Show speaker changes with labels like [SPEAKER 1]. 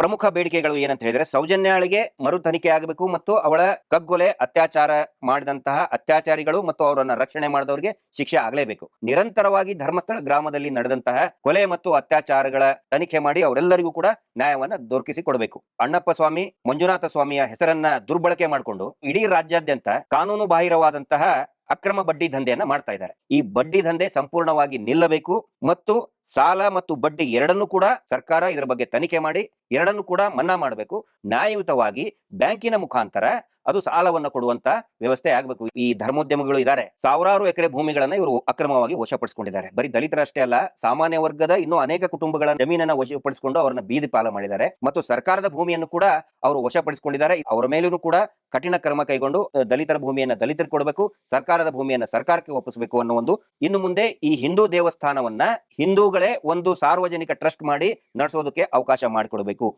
[SPEAKER 1] ಪ್ರಮುಖ ಬೇಡಿಕೆಗಳು ಏನಂತ ಹೇಳಿದ್ರೆ, ಸೌಜನ್ಯಾಳಿಗೆ ಮರು ತನಿಖೆ ಆಗಬೇಕು ಮತ್ತು ಅವಳ ಕಗ್ಗೊಲೆ ಅತ್ಯಾಚಾರ ಮಾಡಿದಂತಹ ಅತ್ಯಾಚಾರಿಗಳು ಮತ್ತು ಅವರನ್ನ ರಕ್ಷಣೆ ಮಾಡಿದವರಿಗೆ ಶಿಕ್ಷೆ ಆಗಲೇಬೇಕು. ನಿರಂತರವಾಗಿ ಧರ್ಮಸ್ಥಳ ಗ್ರಾಮದಲ್ಲಿ ನಡೆದಂತಹ ಕೊಲೆ ಮತ್ತು ಅತ್ಯಾಚಾರಗಳ ತನಿಖೆ ಮಾಡಿ ಅವರೆಲ್ಲರಿಗೂ ಕೂಡ ನ್ಯಾಯವನ್ನ ದೊರಕಿಸಿ ಕೊಡಬೇಕು. ಅಣ್ಣಪ್ಪ ಸ್ವಾಮಿ, ಮಂಜುನಾಥ ಸ್ವಾಮಿಯ ಹೆಸರನ್ನ ದುರ್ಬಳಕೆ ಮಾಡಿಕೊಂಡು ಇಡೀ ರಾಜ್ಯಾದ್ಯಂತ ಕಾನೂನು ಬಾಹಿರವಾದಂತಹ ಅಕ್ರಮ ಬಡ್ಡಿ ದಂಧೆಯನ್ನ ಮಾಡ್ತಾ ಇದ್ದಾರೆ. ಈ ಬಡ್ಡಿ ದಂಧೆ ಸಂಪೂರ್ಣವಾಗಿ ನಿಲ್ಲಬೇಕು ಮತ್ತು ಸಾಲ ಮತ್ತು ಬಡ್ಡಿ ಎರಡನ್ನೂ ಕೂಡ ಸರ್ಕಾರ ಇದರ ಬಗ್ಗೆ ತನಿಖೆ ಮಾಡಿ ಎರಡನ್ನೂ ಕೂಡ ಮನ್ನಾ ಮಾಡಬೇಕು. ನ್ಯಾಯಯುತವಾಗಿ ಬ್ಯಾಂಕಿನ ಮುಖಾಂತರ ಅದು ಸಾಲವನ್ನು ಕೊಡುವಂತ ವ್ಯವಸ್ಥೆ ಆಗಬೇಕು. ಈ ಧರ್ಮೋದ್ಯಮಗಳು ಇದ್ದಾರೆ, ಸಾವಿರಾರು ಎಕರೆ ಭೂಮಿಗಳನ್ನ ಇವರು ಅಕ್ರಮವಾಗಿ ವಶಪಡಿಸಿಕೊಂಡಿದ್ದಾರೆ. ಬರೀ ದಲಿತರಷ್ಟೇ ಅಲ್ಲ, ಸಾಮಾನ್ಯ ವರ್ಗದ ಇನ್ನೂ ಅನೇಕ ಕುಟುಂಬಗಳ ಜಮೀನನ್ನ ವಶಪಡಿಸಿಕೊಂಡು ಅವರನ್ನ ಬೀದಿ ಪಾಲ ಮಾಡಿದ್ದಾರೆ ಮತ್ತು ಸರ್ಕಾರದ ಭೂಮಿಯನ್ನು ಕೂಡ ಅವರು ವಶಪಡಿಸಿಕೊಂಡಿದ್ದಾರೆ. ಅವರ ಮೇಲೂ ಕೂಡ ಕಠಿಣ ಕ್ರಮ ಕೈಗೊಂಡು ದಲಿತರ ಭೂಮಿಯನ್ನ ದಲಿತರಿಗೆ ಕೊಡಬೇಕು, ಸರ್ಕಾರದ ಭೂಮಿಯನ್ನ ಸರ್ಕಾರಕ್ಕೆ ಒಪ್ಪಿಸಬೇಕು ಅನ್ನೋ ಒಂದು. ಇನ್ನು ಮುಂದೆ ಈ ಹಿಂದೂ ದೇವಸ್ಥಾನವನ್ನ ಹಿಂದೂಗಳೇ ಒಂದು ಸಾರ್ವಜನಿಕ ಟ್ರಸ್ಟ್ ಮಾಡಿ ನಡೆಸೋದಕ್ಕೆ ಅವಕಾಶ ಮಾಡಿಕೊಡಬೇಕು.